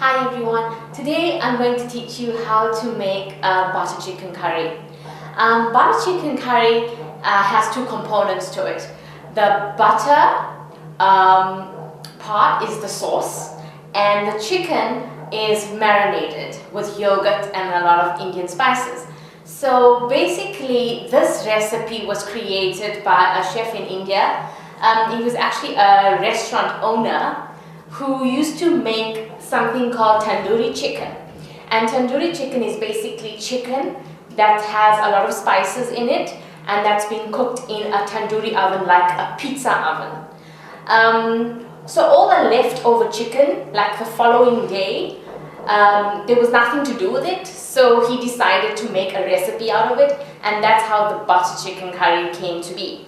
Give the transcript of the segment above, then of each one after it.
Hi everyone, today I'm going to teach you how to make a butter chicken curry. Butter chicken curry has two components to it. The butter part is the sauce, and the chicken is marinated with yogurt and a lot of Indian spices. So basically this recipe was created by a chef in India. He was actually a restaurant owner who used to make something called tandoori chicken. And tandoori chicken is basically chicken that has a lot of spices in it and that's been cooked in a tandoori oven, like a pizza oven. So all the leftover chicken, like the following day, there was nothing to do with it, so he decided to make a recipe out of it, and that's how the butter chicken curry came to be.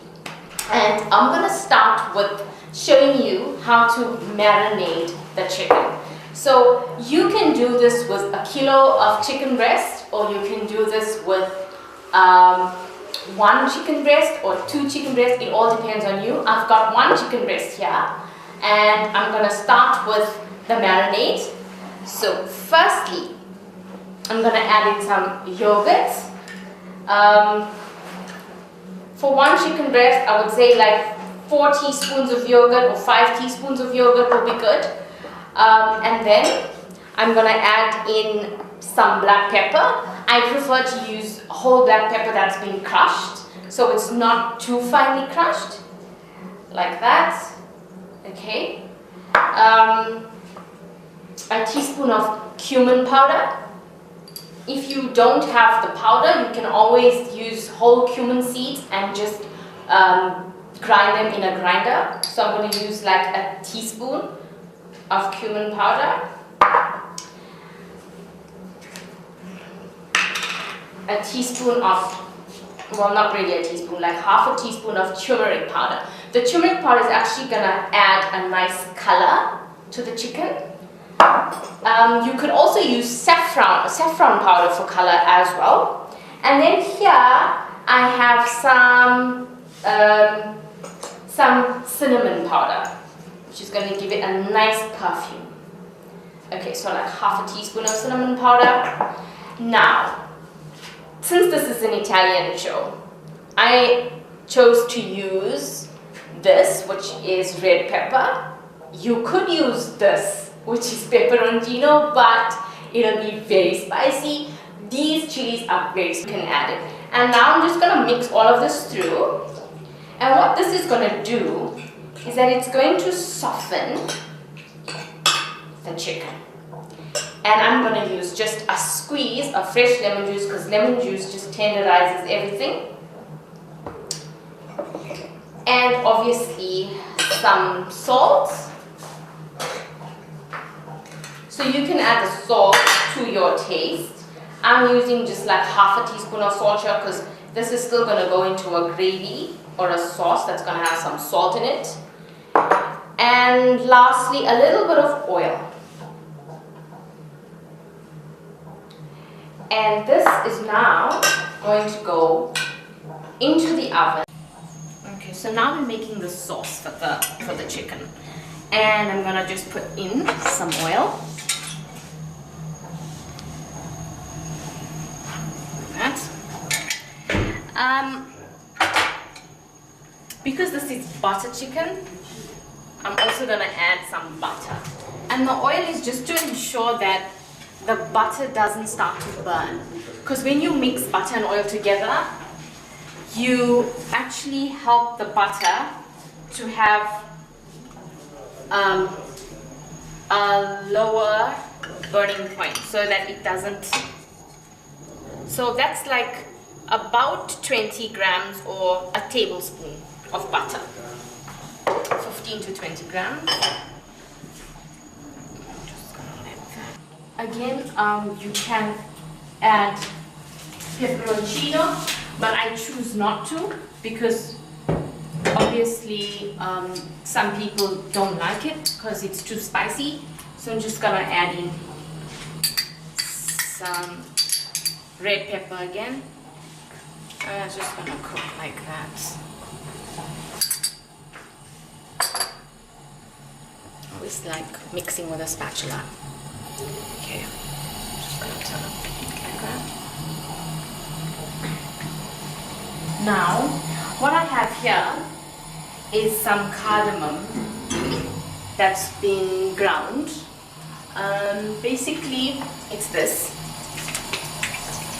And I'm gonna start with showing you how to marinate the chicken. So you can do this with a kilo of chicken breast, or you can do this with one chicken breast or two chicken breasts. It all depends on you. I've got one chicken breast here, and I'm gonna start with the marinade. So firstly, I'm gonna add in some yogurt. For one chicken breast, I would say like 4 teaspoons of yogurt or 5 teaspoons of yogurt will be good. And then I'm gonna add in some black pepper. I prefer to use whole black pepper that's been crushed, so it's not too finely crushed, like that. Okay. A teaspoon of cumin powder. If you don't have the powder, you can always use whole cumin seeds and just grind them in a grinder. So I'm going to use like a teaspoon of cumin powder, a teaspoon of, well, not really a teaspoon, like half a teaspoon of turmeric powder. The turmeric powder is actually going to add a nice color to the chicken. You could also use saffron powder for color as well. And then here I have some cinnamon powder, which is going to give it a nice perfume. Okay, so like half a teaspoon of cinnamon powder. Now, since this is an Italian show, I chose to use this, which is red pepper. You could use this, which is peperoncino, but it'll be very spicy. These chilies are very spicy. You can add it. And now I'm just going to mix all of this through. And what this is going to do is that it's going to soften the chicken. And I'm going to use just a squeeze of fresh lemon juice, because lemon juice just tenderizes everything. And obviously some salt. So you can add the salt to your taste. I'm using just like half a teaspoon of salt here because this is still going to go into a gravy or a sauce that's going to have some salt in it. And lastly, a little bit of oil. And this is now going to go into the oven. Okay, so now I'm making the sauce for the chicken. And I'm going to just put in some oil. Because this is butter chicken, I'm also going to add some butter. And the oil is just to ensure that the butter doesn't start to burn. Because when you mix butter and oil together, you actually help the butter to have a lower burning point so that it doesn't. So that's like about 20 grams or a tablespoon of butter. 15 to 20 grams. Again, you can add peperoncino, but I choose not to because obviously some people don't like it because it's too spicy. So I'm just gonna add in some red pepper again. And I'm just gonna cook like that. Always like mixing with a spatula. Okay, just gonna turn up the heat like that. Now, what I have here is some cardamom that's been ground. Basically, it's this.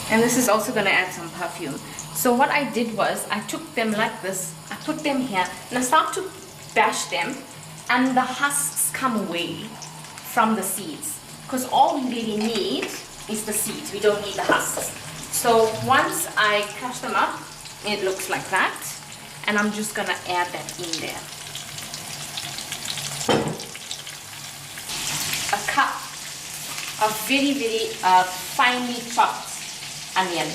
And this is also gonna add some perfume. So what I did was, I took them like this, I put them here, and I start to bash them, and the husks come away from the seeds. Because all we really need is the seeds, we don't need the husks. So once I crush them up, it looks like that, and I'm just gonna add that in there. A cup of very, very finely chopped onion.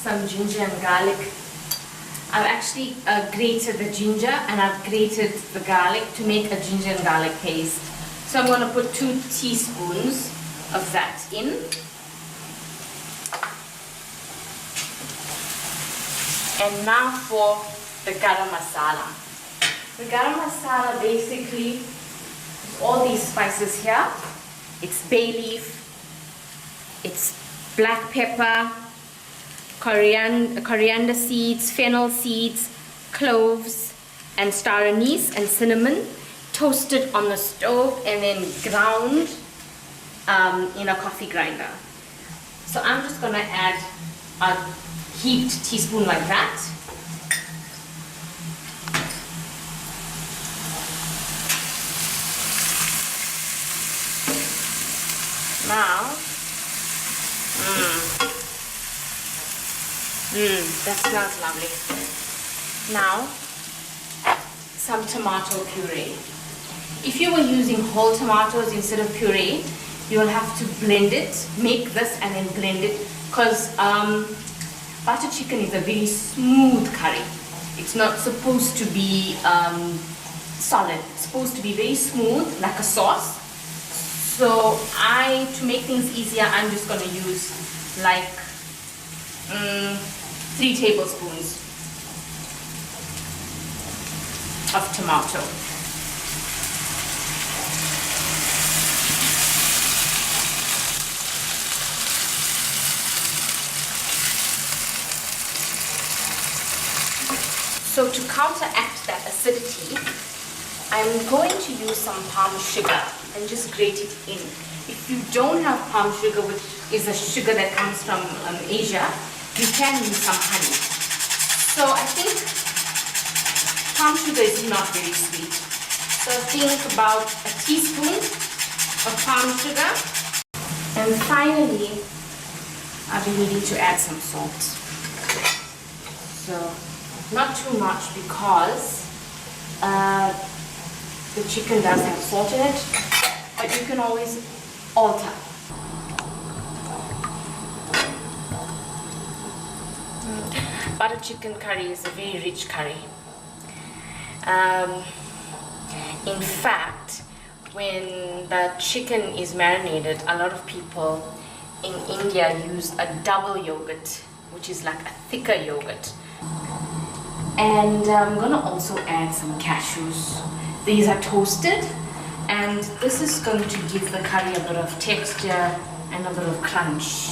Some ginger and garlic. I've actually grated the ginger and I've grated the garlic to make a ginger and garlic paste. So I'm going to put 2 teaspoons of that in. And now for the garam masala. The garam masala basically is all these spices here. It's bay leaf, it's black pepper, coriander seeds, fennel seeds, cloves, and star anise and cinnamon, toasted on the stove and then ground in a coffee grinder. So I'm just going to add a heaped teaspoon like that. Now, that smells lovely. Now, some tomato puree. If you were using whole tomatoes instead of puree, you will have to blend it, make this and then blend it, because butter chicken is a very smooth curry. It's not supposed to be solid. It's supposed to be very smooth, like a sauce. So to make things easier, I'm just going to use like 3 tablespoons of tomato. So to counteract that acidity, I'm going to use some palm sugar and just grate it in. If you don't have palm sugar, which is a sugar that comes from Asia, you can use some honey. So I think palm sugar is not very sweet. So I think about a teaspoon of palm sugar. And finally, I'll be needing to add some salt. So not too much, because the chicken does have salt in it, but you can always alter. Butter chicken curry is a very rich curry. In fact, when the chicken is marinated, a lot of people in India use a double yogurt, which is like a thicker yogurt. And I'm gonna also add some cashews. These are toasted, and this is going to give the curry a bit of texture and a bit of crunch.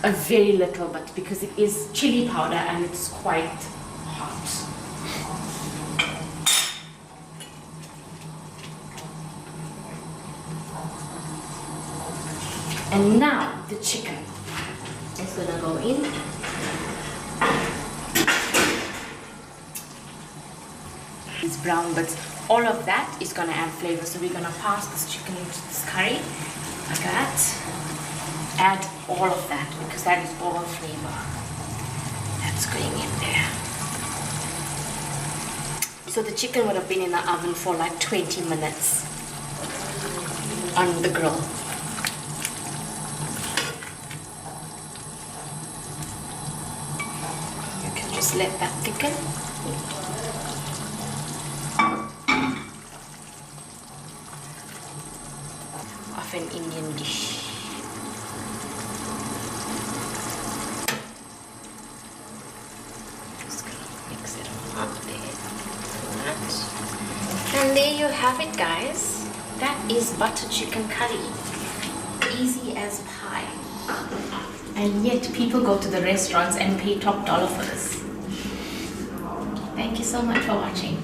A very little bit, because it is chili powder and it's quite hot. And now the chicken is gonna go in. It's brown, but all of that is gonna add flavor. So we're gonna pass this chicken into this curry like that. Add all of that, because that is all flavor that's going in there. So the chicken would have been in the oven for like 20 minutes on the grill. You can just let that thicken. Of an Indian dish. Just gonna mix it And there you have it, guys. That is butter chicken curry. Easy as pie. And yet people go to the restaurants and pay top dollar for this. Thank you so much for watching.